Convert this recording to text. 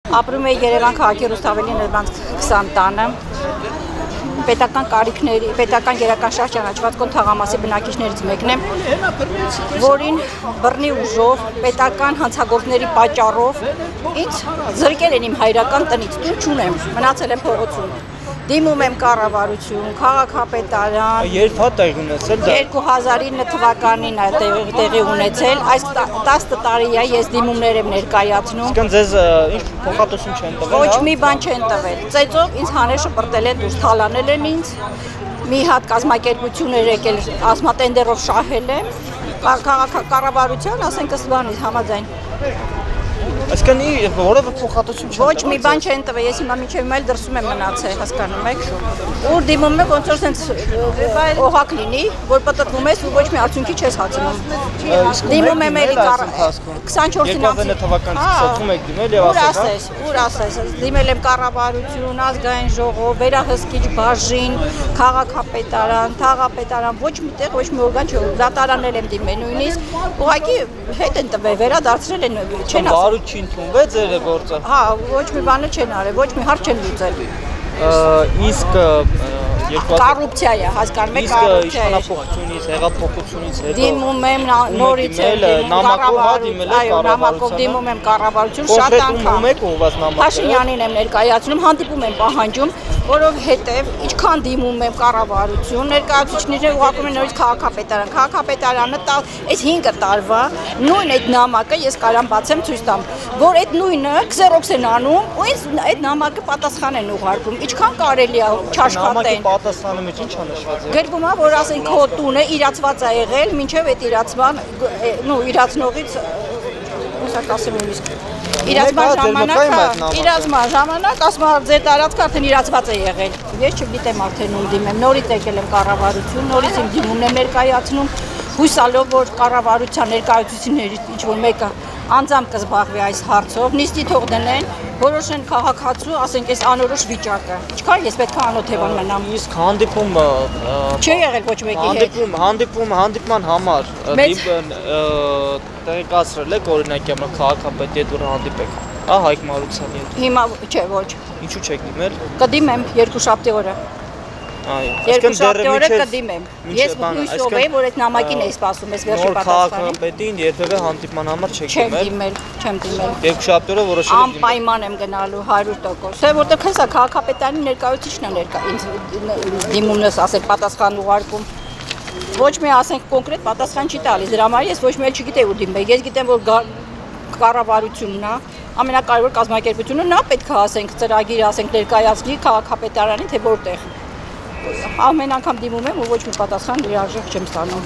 Ապրում է Երևան քաղաքի Ռուսթավելի ներբանց 20 տանը։ Պետական կարիքների, պետական գերական շրջանաչվածքոն թաղամասի բնակիչներից մեկն եմ, որին բռնի ուժով, պետական հանցագործների պատճառով ինձ զրկել են իմ հայրական տնից, տուն չունեմ, մնացել եմ փողոցում։ Դիմում եմ կառավարություն, քաղաքապետարան։ Երբ հա տեղի ունեցել դա 2009 թվականին է տեղի ունեցել, այս 10 տարի է ես դիմումներ եմ ներկայացնում։ Իսկ ձեզ ինչ փոխհատուցում չեն տվել։ Ոչ մի բան չեն տվել։ Ծեծով ինձ հանել շպրտել են դուրս, թալանել են ինձ։ Մի հատ կազմակերպություն էր եկել, ասմատենդերով շահել եմ։ Կառավարության, ասենք ըստ համաձայն։ Այսինքն որևէ փոխհատուցում չեն տվել։ Ոչ մի բան չեն տվել, ես հիմա մինչև հիմա էլ դրսում եմ մնացել, հասկանում եք։ Ուր դիմում եմ, ոնց որ սենց օղակ լինի, որ պատտվում ես ու ոչ մի արդյունքի չես հացնում։ Դիմում եմ էլի 24-ին թվականից սկսում եք դիմել եւ ուր ասես, դիմել եմ կառավարություն, ազգային ժողով, վերահսկիչ բաժին, քաղաքապետարան, թաղապետարան, ոչ մի տեղ, ոչ մի օրգան չէ, դատարաններ եմ դիմել նույնիսկ, ուղղակի հետ են տվել, վերադարձրել են, չեն ասում։ Ընդունվեց ձեր գործը։ Հա, ոչ մի բան չեն արել, ոչ մի հարց չեն լուծել։ Իսկ կոռուպցիա է, հասկանում եք, կոռուպցիա է։ Իշխանապողությունից, հեղափոխությունից հետո դիմում եմ նորից նամակով դիմում եմ կառավարություն շատ անգամ։ Փաշինյանին եմ ներկայացնում, հանդիպում եմ պահանջում, որովհետև ինչքան դիմում եմ կառավարություն, ներկայացուցիչները ուղարկում են նորից քաղաքապետարանը տալ, այս 5 տարվա նույն այդ նամակը ես կարամ բացեմ ցույց տամ, որ այդ նույնը քսերոքս են անում, ու ինձ այդ նամակը պատասխան են ուղարկում, ինչքան կարելի է չաշխատեն։ Պատասխանը մեջ ինչ անշված է։ Գրվում է, որ ասենք քո տունը իրացված է եղել, մինչև այդ իրացման, իրացնողից, ուսակ ասեմ նույնիսկ, իրացման ժամանակ, ասում է ձեր տարածքը արդեն իրացված է եղել։ Ես չգիտեմ արդեն ում դիմեմ, նորից եկել եմ կառավարություն, նորից իմ դիմումն եմ ներկայացնում, հույսալով, որ կառավարության ներկայացուցիչներից ինչ-որ մեկը անձամբ կզբաղվի այս հարցով, նիստի թող դնեն, որոշեն քաղաքացու, ասենք այս անորոշ վիճակը։ Ինչքան ես պետք է անօթևան մնամ։ Իսկ հանդիպումը չի եղել ոչ մեկի հետ։ Հանդիպման համար տեղեկացրել եք օրինակ յամա քաղաքապետի հետ որ հանդիպեք։ Հա Հայկ Մարությանի հետ։ Հիմա չէ, ոչ։ Ինչու չեք դիմել։ Կդիմեմ երկուշաբթի օրը։ Երկուշաբթի օրը կդիմեմ։ Ես հույսով եմ, որ այդ նամակին էի սպասում, ես վերջի պատասխանը։ Քաղաքապետին երբևէ հանդիպման համար չեք դիմել։ Չեմ դիմել։ Երկուշաբթի օրը որոշել եք դիմել։ Անպայման եմ գնալու 100%։ Թե որտեղ հեսա քաղաքապետարանի ներկայացուցիչն է ինձ դիմումս ասել պատասխան ուղարկում։ Ոչ մի ասենք կոնկրետ պատասխան չի տալիս, դրա համար ես ոչ մի չգիտեի ու դիմել։ Ես գիտեմ, որ կառավարությունն է, ամենակարևոր կազմակերպությունը, նա պետք է ասենք ծրագիր ասենք ներկայացնի քաղաքապետարանին, թե որտեղ։ Ամեն անգամ դիմում եմ ու ոչ մի պատասխան լիարժեք չեմ ստանում։